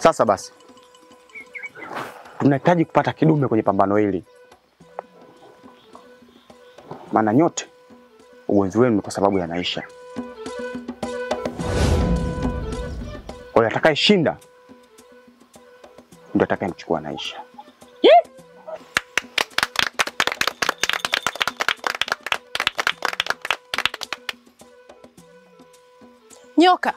Sasa basi, tunahitaji kupata kidume kwenye pambano hili. Maana nyote ugonzi wenu ni kwa sababu ya Naisha. Kwa hiyo atakayeshinda ndio atakayemchukua Naisha. Nyoka,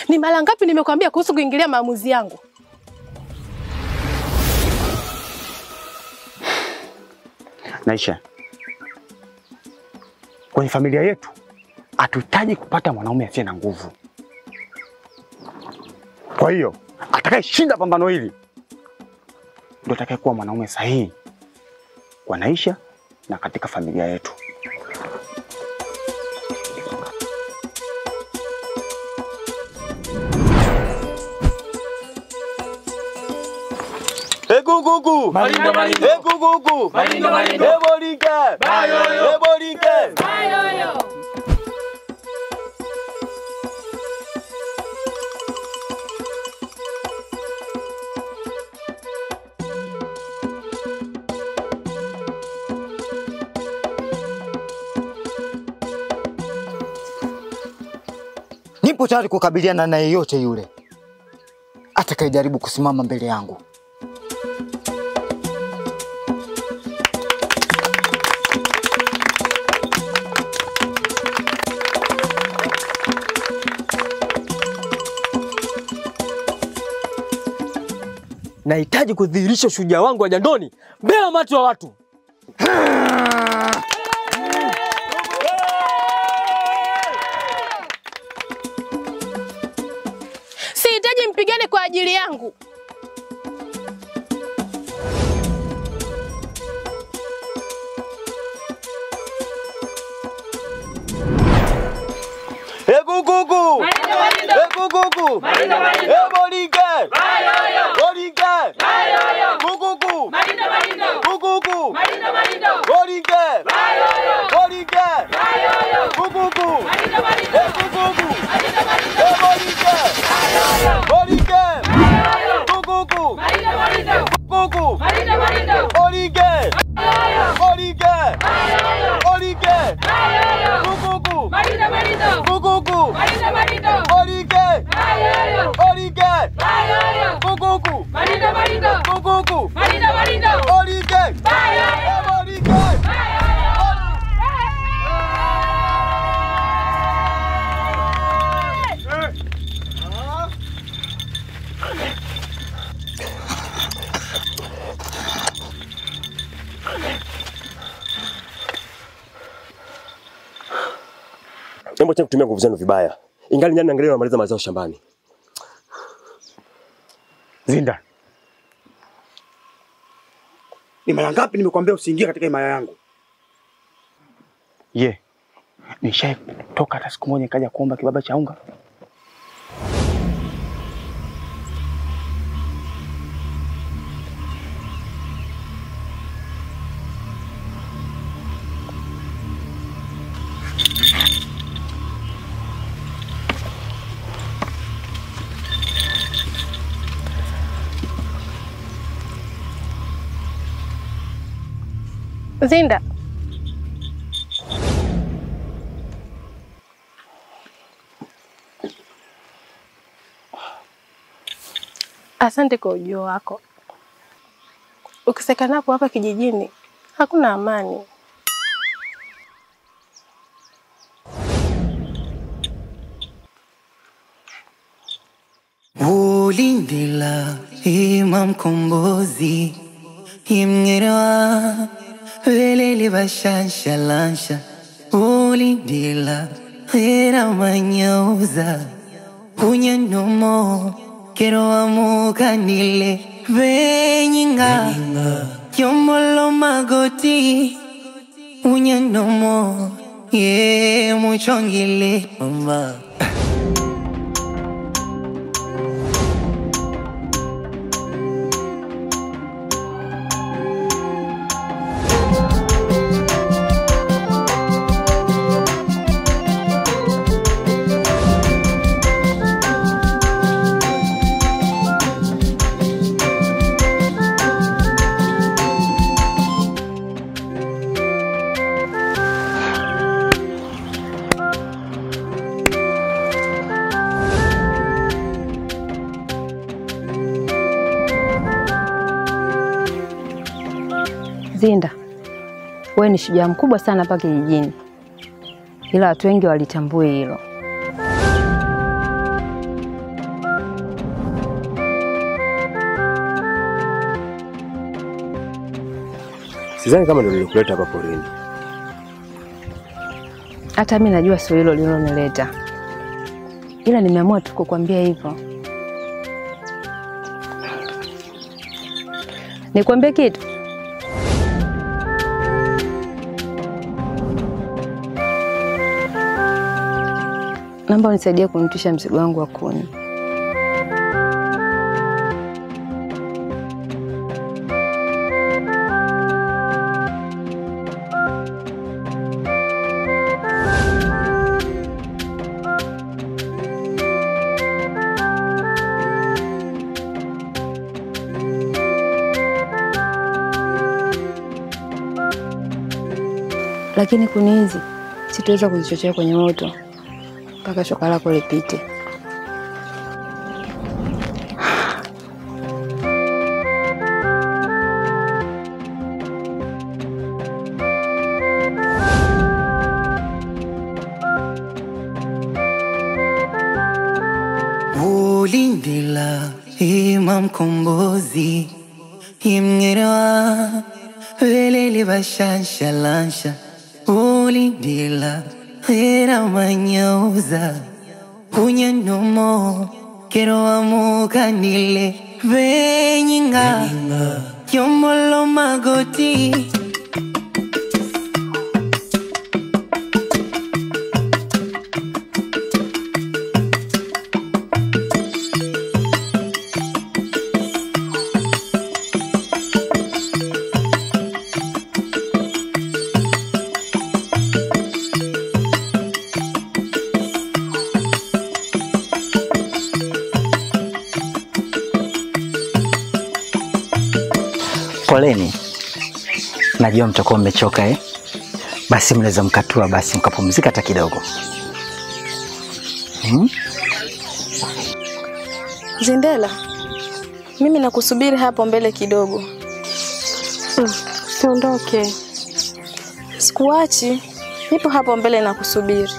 ni mara ngapi nimekwambia kuhusu kuingilia maamuzi yangu? Naisha, kwenye familia yetu hatuhitaji kupata mwanaume asiye na nguvu. Kwa hiyo atakayeshinda pambano hili ndio atakayekuwa mwanaume sahihi kwa Naisha na katika familia yetu. Gugu, Marindo Marindo. Gugu, Marindo Marindo. Ebolike, Bayoyo. Ebolike, Bayoyo. Nipo tayari kukabiliana na yeyote yule atakayejaribu kusimama mbele yangu. Nahitaji kudhihirisha ushujaa wangu wa jandoni mbele ya macho ya watu. Sihitaji mpigane kwa ajili yangu. Gugu, Gugu, Ebolike, Bayoyo. Ebolike, Bayoyo. Gugu, Marindo Marindo. Gugu, Marindo Marindo. Ebolike, Bayoyo. Ebolike, Bayoyo. Gugu, Marindo Marindo. Gugu, Marindo Marindo. Ebolike, Bayoyo. Ebolike, Bayoyo. Gugu, Marindo Marindo. Gugu, Marindo Marindo. Ebolike, Bayoyo. Ebolike, Bayoyo. Ebolike, Bayoyo. Gugu, Marindo Marindo. Gugu, Marindo Marindo. Ebolike, Bayoyo. Ebolike, Bayoyo. Gugu, Marindo Marindo. Gugu, Marindo Marindo. Ebolike, Bayoyo. Ebolike, Nembo cha kutumia nguvu zenu vibaya. Ingali nyani angalia wanamaliza mazao shambani. Zinda, ni mara ngapi nimekuambia usiingie katika himaya yangu? Nishatoka hata siku moja nikaja kuomba kibaba cha unga? Zinda, asante kwa ujio wako. Ukisekanapo hapa kijijini hakuna amani. Ulindila Imam Kombozi Imngerewa Velele bashansha lansha Ulindila Era manyauza Unyanomo Kero amukanile Venyinga Kiomolo magoti Unyanomo Ye muchongile mama. Zinda, wewe ni shujaa mkubwa sana hapa kijijini, ila watu wengi walitambue hilo. Sidhani kama ndio nilikuleta hapa porini. Hata mimi najua sio hilo lililonileta, ila nimeamua tu kukwambia hivyo. Nikwambie kitu? Naomba unisaidie kunitisha mzigo wangu wa kuni. Lakini kuni hizi sitaweza kuzichochea kwenye moto mpaka shoka lako lipite. Ulindila Imam Kombozi Imngerewa Velele bashansha lansha Ulindila Era manyauza Unyanomo Kero amukanile Venyinga Kiomolo magoti Poleni. Najua mtakuwa mmechoka Basi mnaweza mkatua basi mkapumzika hata kidogo. Zindela, mimi nakusubiri hapo mbele kidogo. Siondoke. Sikuachi. Nipo hapo mbele na kusubiri.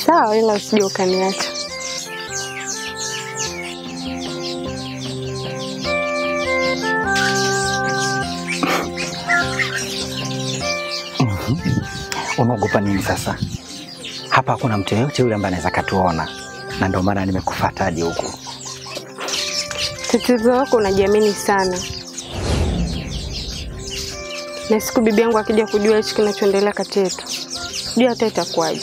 Sawa, ila usije ukaniacha. Unaogopa nini sasa? Hapa hakuna mtu yeyote yule ambaye anaweza katuona. Na ndio maana nimekufuata hadi huko. Tatizo lako unajiamini sana. Na siku bibi yangu akija kujua hichi kinachoendelea kati yetu, sijui hata itakuwaje.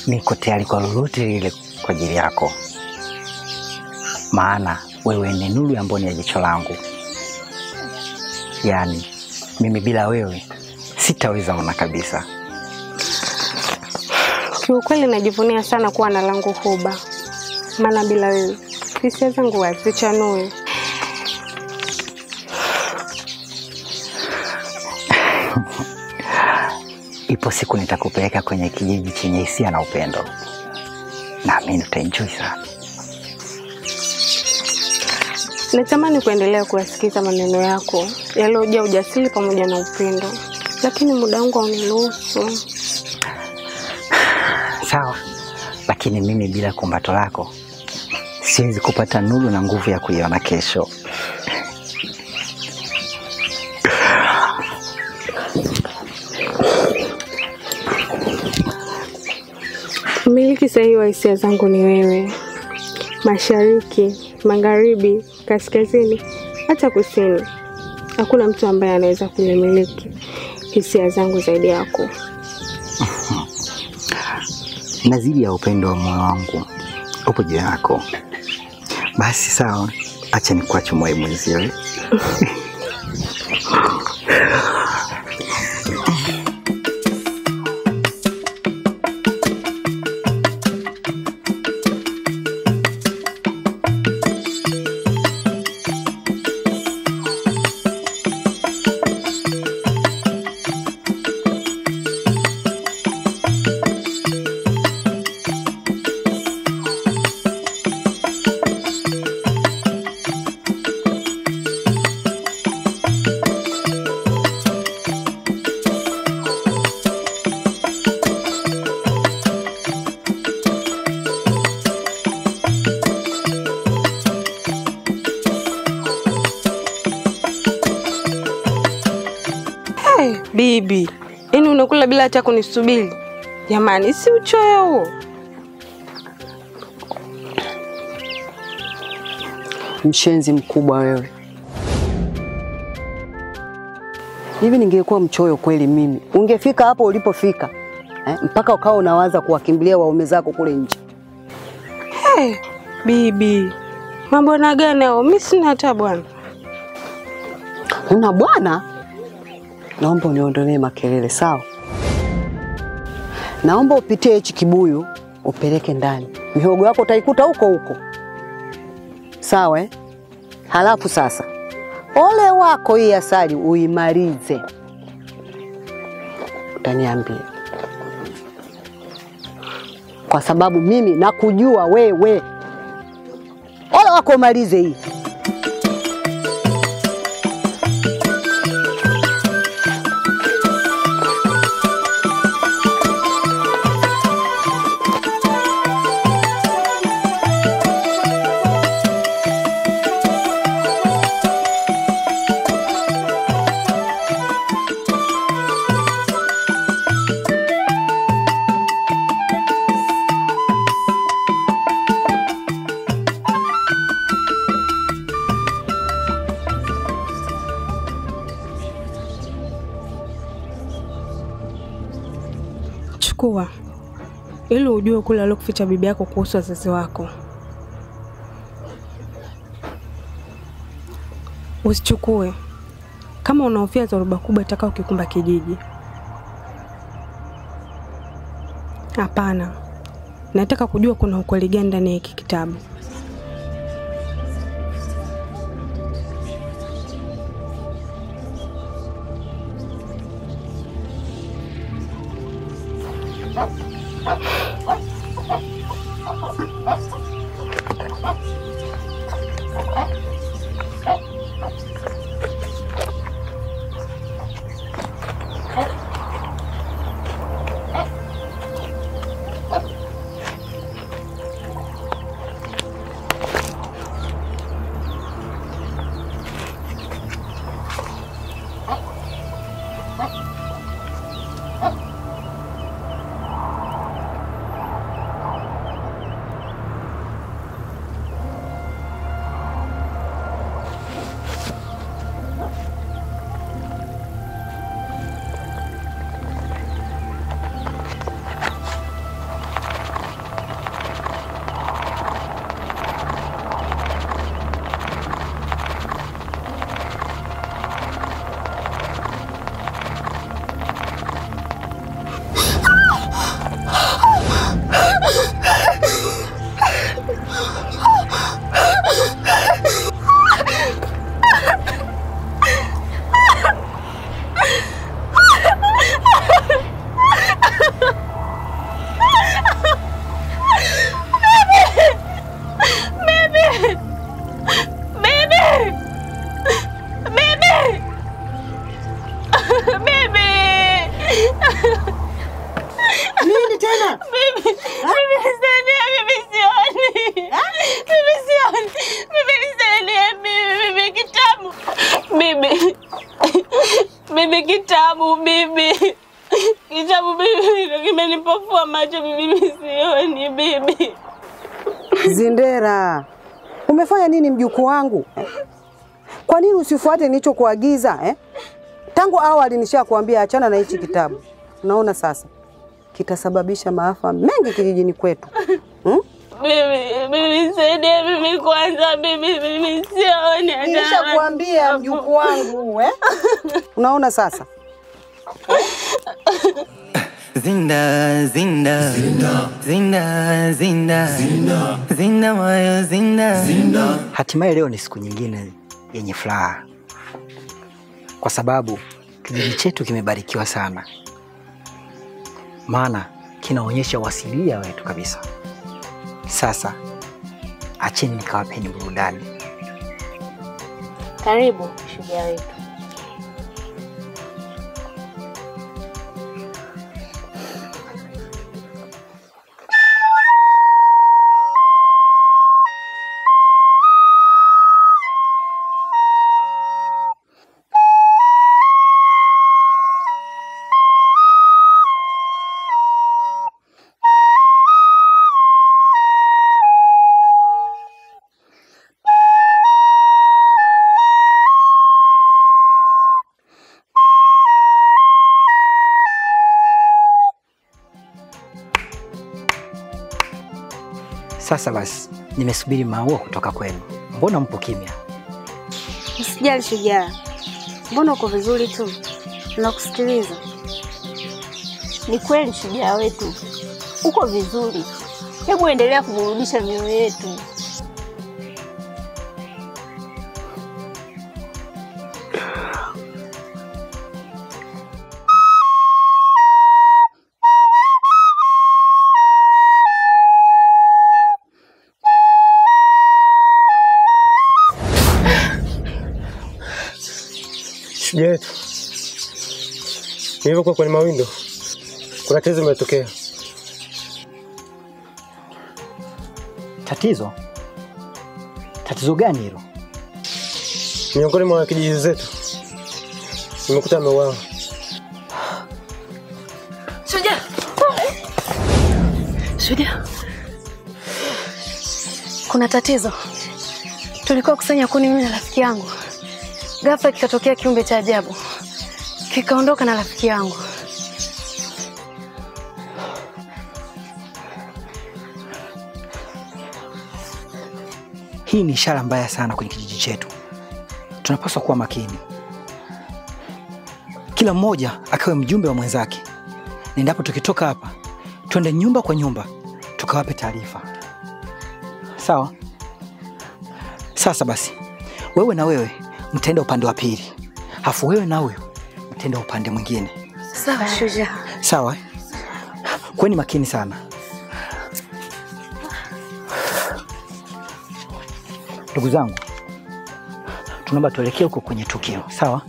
Niko tayari kwa lolote lile kwa ajili yako. Maana wewe ni nuru ya mboni ya jicho langu. Yaani mimi bila wewe sitaweza ona kabisa. Kiukweli najivunia sana kuwa na langu huba. Maana bila wewe hisia zangu hazichanui. Ipo siku nitakupeleka kwenye kijiji chenye hisia na upendo. Na mimi nitaenjoy sana. Natamani kuendelea kusikiza maneno yako yaliyojaa ujasiri pamoja na upendo. Lakini muda wangu hauniruhusu. Sawa. Lakini mimi bila kumbato lako siwezi kupata nuru na nguvu ya kuiona kesho. Mmiliki sahihi wa hisia zangu ni wewe. Mashariki, magharibi, kaskazini, hata kusini. Hakuna mtu ambaye anaweza kunimiliki hisia zangu zaidi yako. Nazidi ya upendo wa moyo wangu upo juu yako. Basi sawa, acha nikuache moyo mwenzio. kula bila hata kunisubiri. Jamani, si uchoyo huo? Mshenzi mkubwa wewe. Hivi ningekuwa mchoyo kweli mimi, ungefika hapo ulipofika mpaka ukawa unawaza kuwakimbilia waume zako kule nje. Hey, bibi, mambo na gani hao? Mimi sina hata bwana. Una bwana? Naomba uniondolee makelele, sawa? Naomba upitie hichi kibuyu upeleke ndani. Mihogo yako utaikuta huko huko. Sawa eh? Halafu sasa ole wako hii asali uimalize. Utaniambia. Kwa sababu mimi nakujua wewe. Ole wako umalize hii. Chukua ili ujue kule alikoficha bibi yako kuhusu wazazi wako. Usichukue kama unahofia dhoruba kubwa itakao kikumba kijiji. Hapana. Nataka kujua kuna ukweli gani ndani ya hiki kitabu. Bibi kitabu bibi. Kitabu bibi ndio kimenipofua macho bibi sioni bibi. Zindera. Umefanya nini mjukuu wangu? Kwa nini usifuate nilichokuagiza Tangu awali nishakwambia achana na hichi kitabu. Unaona sasa kitasababisha maafa mengi kijijini kwetu. Bibi saidia bibi kwanza bibi sioni hata. Nishakwambia mjukuu wangu Unaona sasa? Zinda, zinda, zinda, zinda, zinda, zinda, zinda moyo zinda, zinda. Hatimaye leo ni siku nyingine yenye furaha. Kwa sababu kijiji chetu kimebarikiwa sana. Maana kinaonyesha uasilia wetu kabisa. Sasa acheni nikawapeni burudani. Karibu shujaa wetu. Sasa basi, nimesubiri maua kutoka kwenu. Mbona mpo kimya? Usijali Shujaa. Mbona uko vizuri tu? Nakusikiliza. Ni kweli Shujaa wetu. Uko vizuri. Hebu endelea kuburudisha mioyo yetu. Shujaa yetu. Nilipokuwa kwenye mawindo, kuna tatizo limetokea. Tatizo? Tatizo gani hilo? Miongoni mwa kijiji zetu nimekuta ameuawa. Shujaa. Shujaa. Kuna tatizo. Tulikuwa kusanya kuni mimi na rafiki yangu. Ghafla kikatokea kiumbe cha ajabu. Kikaondoka na rafiki yangu. Hii ni ishara mbaya sana kwenye kijiji chetu. Tunapaswa kuwa makini. Kila mmoja akawe mjumbe wa mwenzake. Nendapo tukitoka hapa, twende nyumba kwa nyumba, tukawape taarifa. Sawa? Sasa basi, wewe na wewe mtaenda upande wa pili. Hafu wewe na huyo mtaenda upande mwingine. Sawa Shujaa. Sawa? Kweni makini sana. Ndugu zangu, tunaomba tuelekee huko kwenye tukio. Sawa?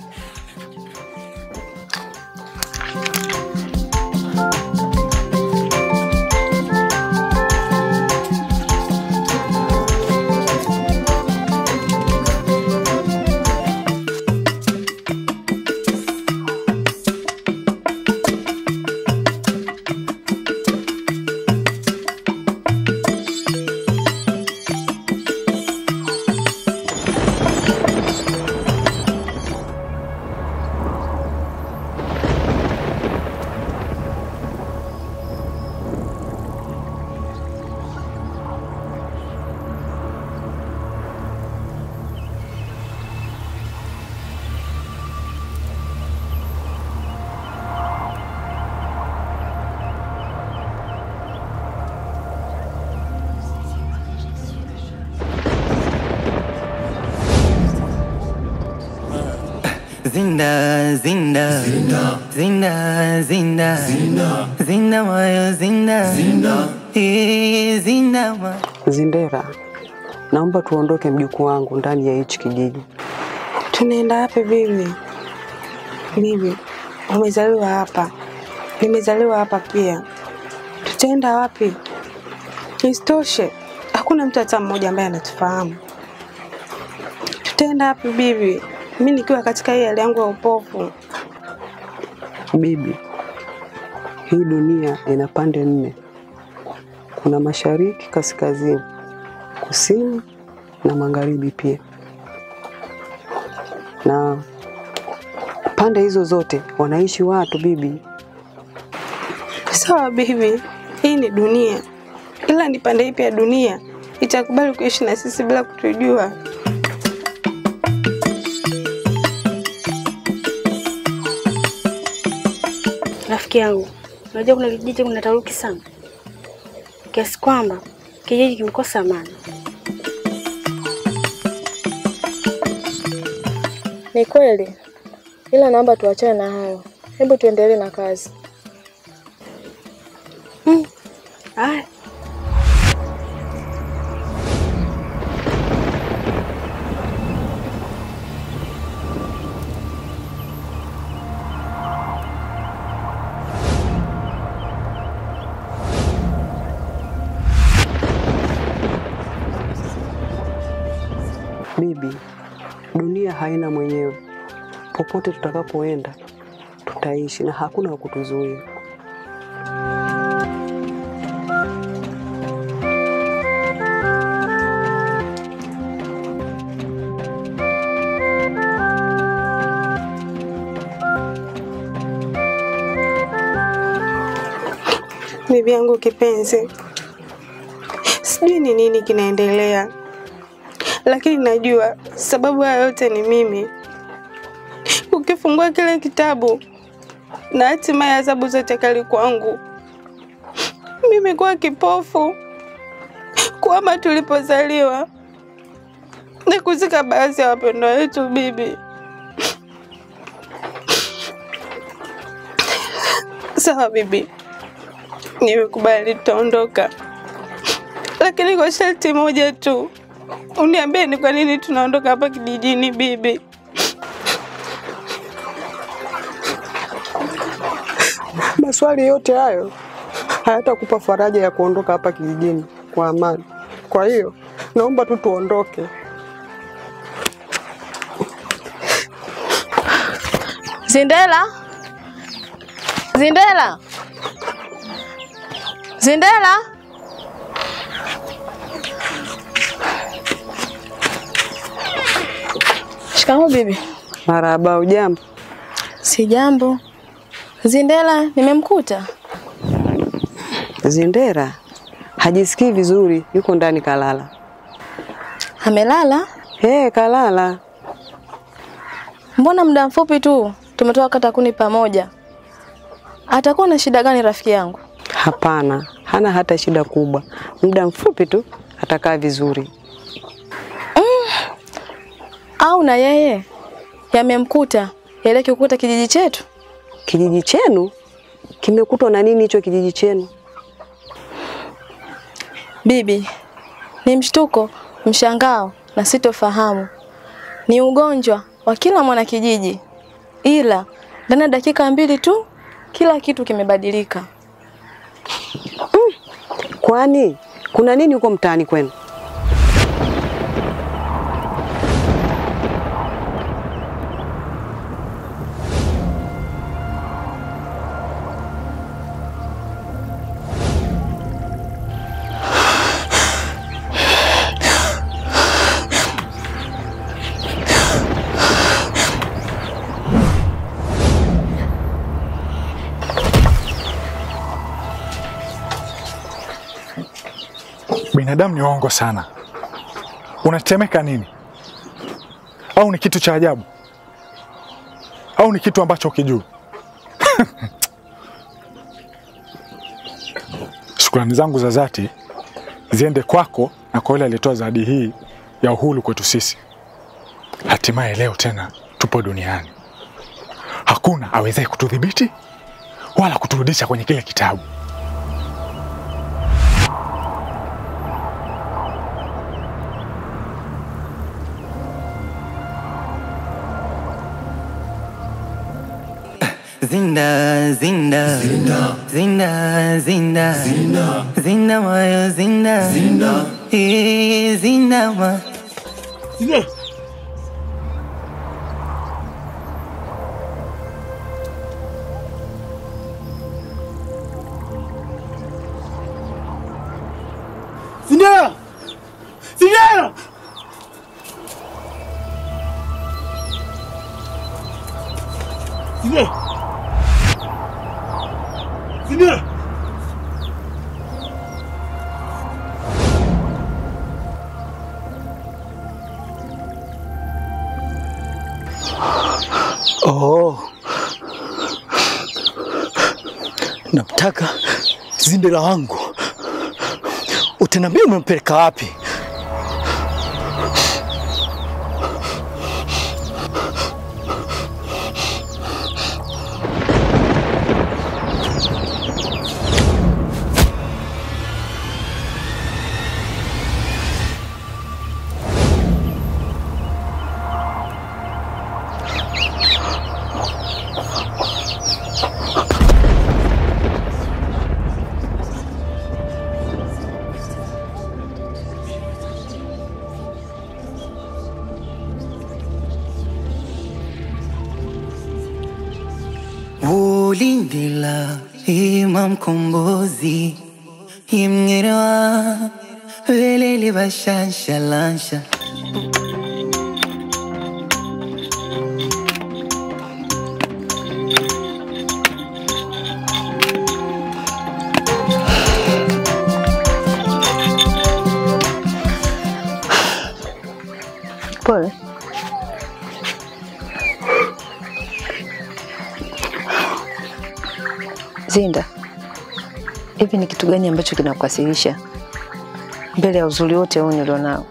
Zinda, zinda, zinda, zinda, zinda, zinda, zinda moyo zinda, zinda, zinda moyo. Zindera, naomba tuondoke mjukuu wangu ndani ya hichi kijiji. Tunaenda wapi bibi? Bibi, umezaliwa hapa. Nimezaliwa hapa pia. Tutaenda wapi? Isitoshe, hakuna mtu hata mmoja ambaye anatufahamu. Tutaenda wapi bibi? Mimi nikiwa katika hii hali yangu ya upofu. Bibi, hii dunia ina pande 4. Kuna mashariki, kaskazini, kusini na magharibi pia. Na pande hizo zote wanaishi watu bibi. Sawa bibi, hii ni dunia. Ila ni pande ipi ya dunia itakubali kuishi na sisi bila kutujua? Rafiki yangu, unajua kuna kijiji kuna taruki sana. Kiasi kwamba kijiji kimekosa amani. Ni kweli. Ila naomba tuachane na hayo. Hebu tuendelee na kazi. Haya. Bibi, dunia haina mwenyewe. Popote tutakapoenda tutaishi na hakuna wa kutuzuia. Bibi yangu kipenzi, Sijui ni nini kinaendelea, lakini najua sababu ya yote ni mimi. Ukifungua kile kitabu na hatimaye adhabu zote kali kwangu. Mimi kuwa kipofu, kuama tulipozaliwa, na kuzika baadhi ya wapendwa wetu bibi. Sawa bibi, nimekubali tutaondoka. Lakini kwa sharti moja tu, uniambie ni kwa nini tunaondoka hapa kijijini bibi. Maswali yote hayo hayatakupa faraja ya kuondoka hapa kijijini kwa amani. Kwa hiyo naomba tu tuondoke. Zindela? Zindela? Zindela? Shikamoo bibi. Marahaba, ujambo? Si jambo. Zindela nimemkuta. Zindera hajisikii vizuri, yuko ndani kalala. Amelala? Kalala. Mbona muda mfupi tu tumetoka kata kuni pamoja? Atakuwa na shida gani rafiki yangu? Hapana, hana hata shida kubwa. Muda mfupi tu atakaa vizuri. Au na yeye yamemkuta yale kikuta kijiji chetu? Kijiji chenu? Kimekutwa na nini hicho kijiji chenu? Bibi, ni mshtuko, mshangao na sitofahamu. Ni ugonjwa wa kila mwana kijiji. Ila ndani ya dakika 2 tu kila kitu kimebadilika. Kwani kuna nini huko mtaani kwenu? Binadamu ni waongo sana. Unatemeka nini? Au ni kitu cha ajabu? Au ni kitu ambacho ukijui? Shukrani zangu za dhati ziende kwako na kwa yule aliyetoa zawadi hii ya uhuru kwetu sisi. Hatimaye leo tena tupo duniani. Hakuna awezaye kutudhibiti wala kuturudisha kwenye kile kitabu. Zinda, zinda, zinda, zinda, zinda, zinda, zinda moyo zinda, zinda, zinda ma. Zinda. Zinda! Zinda! Zinda! Zinda! Namtaka Zindela wangu. Utaniambia umempeleka wapi? Ulindila Imam Kombozi Imnyerewa Veleli bashansha lansha. Pole. Zinda, hivi ni kitu gani ambacho kinakukasirisha mbele ya uzuri wote huu nilionao?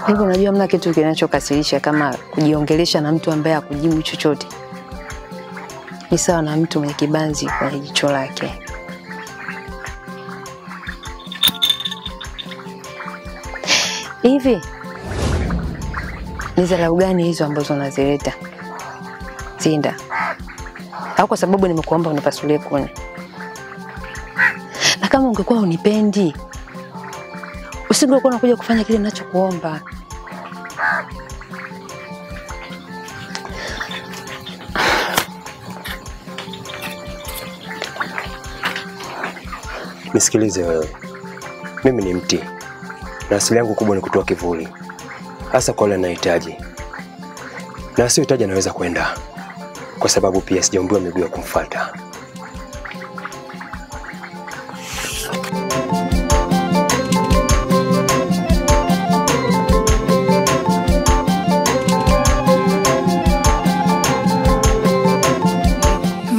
Hivi unajua mna kitu kinachokasirisha kama kujiongelesha na mtu ambaye hakujibu chochote. Ni sawa na mtu mwenye kibanzi kwenye jicho lake. Hivi ni dharau gani hizo ambazo unazileta Zinda? Au kwa sababu nimekuomba unipasulie kuni? Na kama ungekuwa unipendi, usingekuwa unakuja kufanya kile ninachokuomba. Nisikilize wewe. Mimi ni mti. Na asili yangu kubwa ni kutoa kivuli. Hasa kwa wale anahitaji. Na asiyehitaji anaweza kwenda. Kwa sababu pia sijaumbiwa miguu ya kumfuata.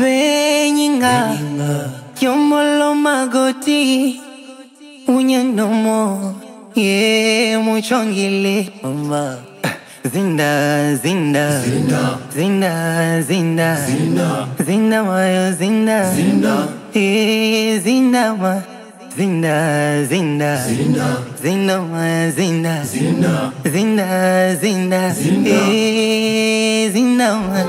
Venyinga Kiomolo magoti Unyanomo Ye muchongile mama Zinda Zinda Zinda Zinda Zinda Zinda Zinda mayo Zinda Zinda Zinda ma Zinda Zinda Zinda Zinda mayo Zinda Zinda Zinda Zinda Zinda ma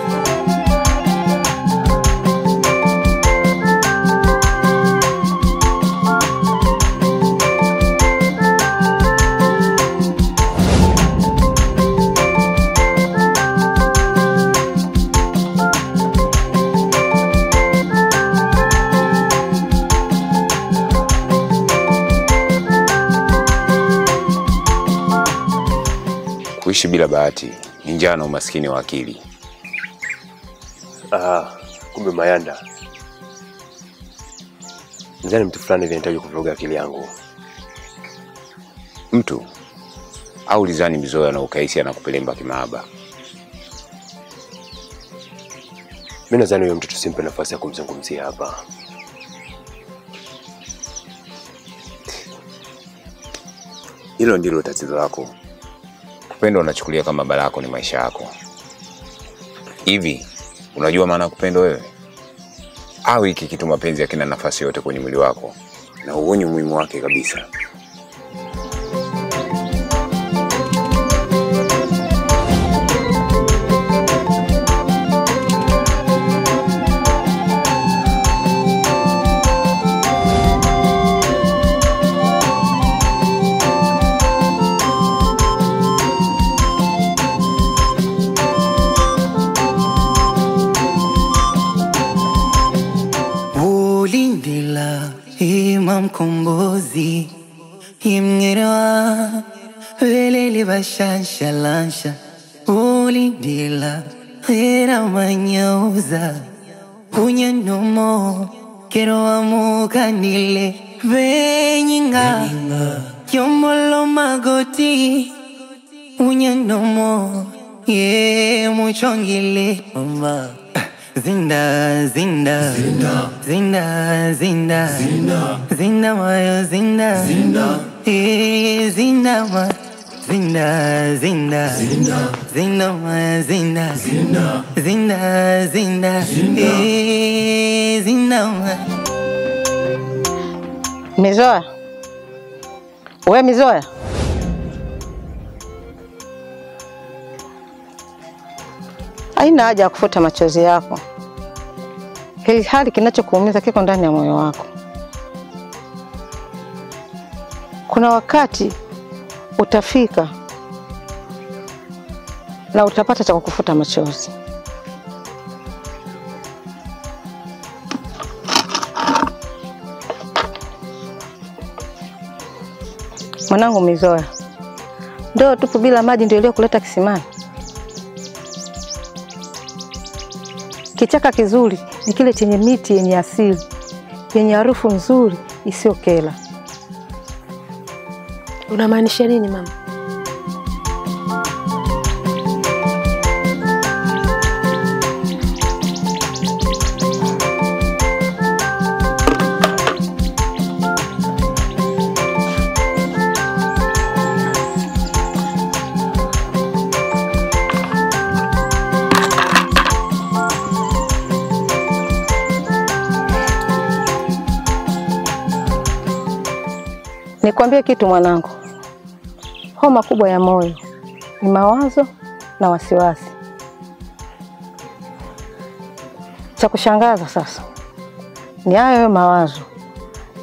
Kuishi bila bahati ni njaa na umaskini wa akili. Kumbe Mayanda. Nzani mtu fulani anahitaji kuvuruga akili yangu. Mtu au lizani Mizoya na ukaisi anakupelemba kimahaba. Mimi nadhani huyo mtu tusimpe nafasi ya kumzungumzia hapa. Hilo ndilo tatizo lako. Kupenda unachukulia kama balako ni maisha yako. Hivi, unajua maana kupenda wewe? Au hiki kitu mapenzi yakina nafasi yote kwenye mwili wako na uone umuhimu wake kabisa. Mkombozi Imngerewa Velele bashansha lansha Ulindila Hera manyauza Unyanomo Kero amukanile Venyinga Kiomolo magoti Unyanomo Ye muchongile mama Zinda, Zinda, Zinda, Zinda, Zinda, Zinda, Zinda mayo Zinda, Zinda, Zinda ma, Zinda, Zinda, Zinda, Zinda mayo Zinda, Zinda, Zinda, Zinda, Zinda ma. Mizoya, we Mizoya. Haina haja ya kufuta machozi yako. Hili hali kinachokuumiza kiko ndani ya moyo wako. Kuna wakati utafika na utapata cha kufuta machozi. Mwanangu Mizoya, ndoo tupu bila maji ndio iliyokuleta kisimani. Kichaka kizuri ni kile chenye miti yenye asili, yenye harufu nzuri isiyokela. Unamaanisha nini mama? Nikwambie kitu mwanangu, homa kubwa ya moyo ni mawazo na wasiwasi. Cha kushangaza sasa ni hayo mawazo,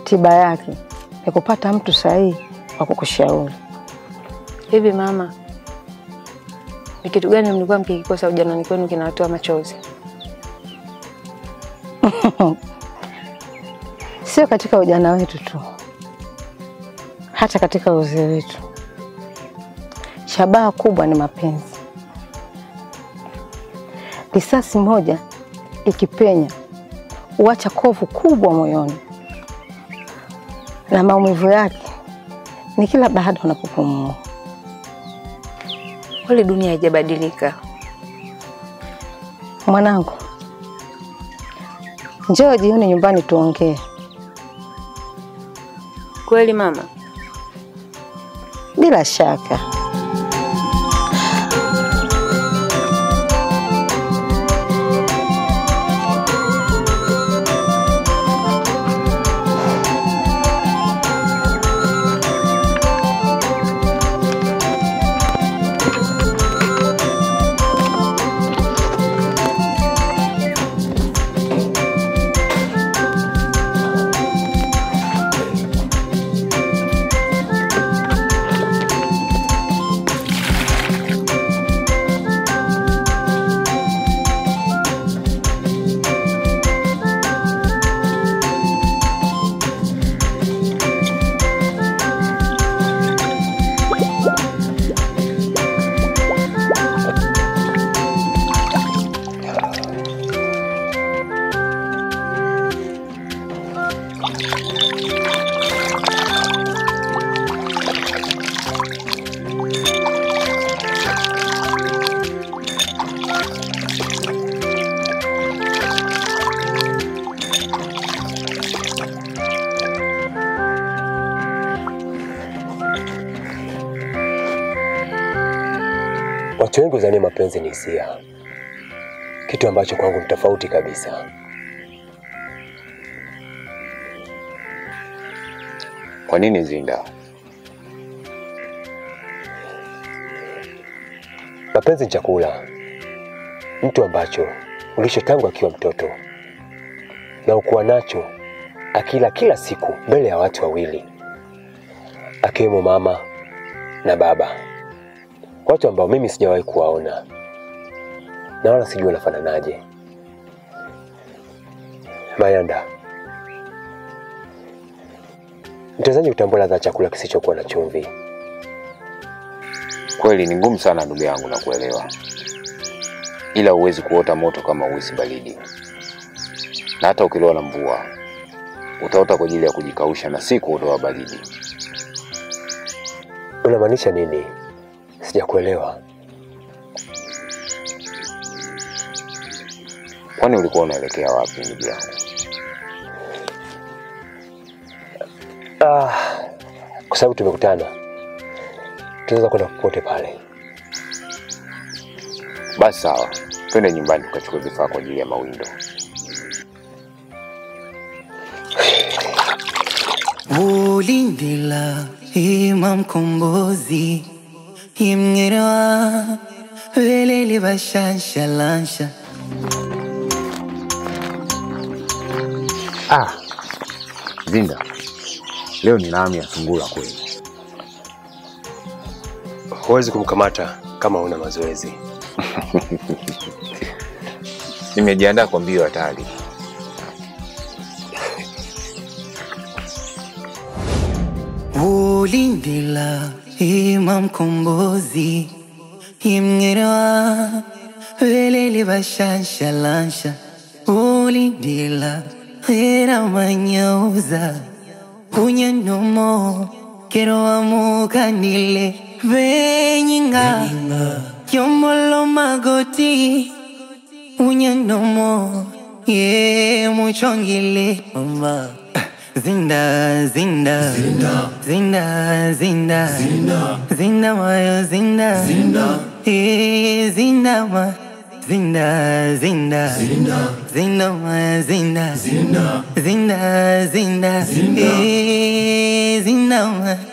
tiba yake ni kupata mtu sahihi wa kukushauri. Hivi mama, ni kitu gani mlikuwa mkikikosa ujanani kwenu kinawatoa machozi? Sio katika ujana wetu tu, hata katika uzee wetu. Shabaha kubwa ni mapenzi. Risasi moja ikipenya huacha kovu kubwa moyoni, na maumivu yake ni kila baada unapopumua. Kweli dunia haijabadilika. Mwanangu, njoo jioni nyumbani tuongee. Kweli mama? Bila shaka. Watu wengi hudhani mapenzi ni hisia, kitu ambacho kwangu ni tofauti kabisa. Kwa nini Zinda? Mapenzi ni chakula, mtu ambacho ulisho tangu akiwa mtoto na ukuwa nacho akila kila siku mbele ya watu wawili, akiwemo mama na baba, watu ambao mimi sijawahi kuwaona na wala sijui wanafananaje. Mayanda, mtazaji kutambua ladha chakula kisichokuwa na chumvi? Kweli ni ngumu sana ndugu yangu na kuelewa, ila huwezi kuota moto kama uwezi baridi, na hata ukiloa na mvua utaota kwa ajili ya kujikausha na si kuondoa baridi. Unamaanisha nini? Sijakuelewa. Kwani ulikuwa unaelekea wapi ndugu yangu? Kwa sababu tumekutana, tunaweza kwenda popote pale. Basi sawa, twende nyumbani tukachukue vifaa kwa ajili ya mawindo. Ulindila Imam Kombozi Imngerewa Velele bashansha lansha. Zinda, leo ni nami ya sungura kweli. Huwezi kumkamata kama una mazoezi. Nimejiandaa kwa mbio hatari. Ulindila Imam Kombozi Imngerewa Velele bashansha lansha. ulindila era manyauza kunyanomo kero amukanile benyinga yomolo magoti unyanomo ye muchongile mama zinda zinda zinda zinda zinda zinda zinda mayo zinda zinda zinda ma zinda zinda zinda zinda ma zinda zinda zinda zinda zinda ma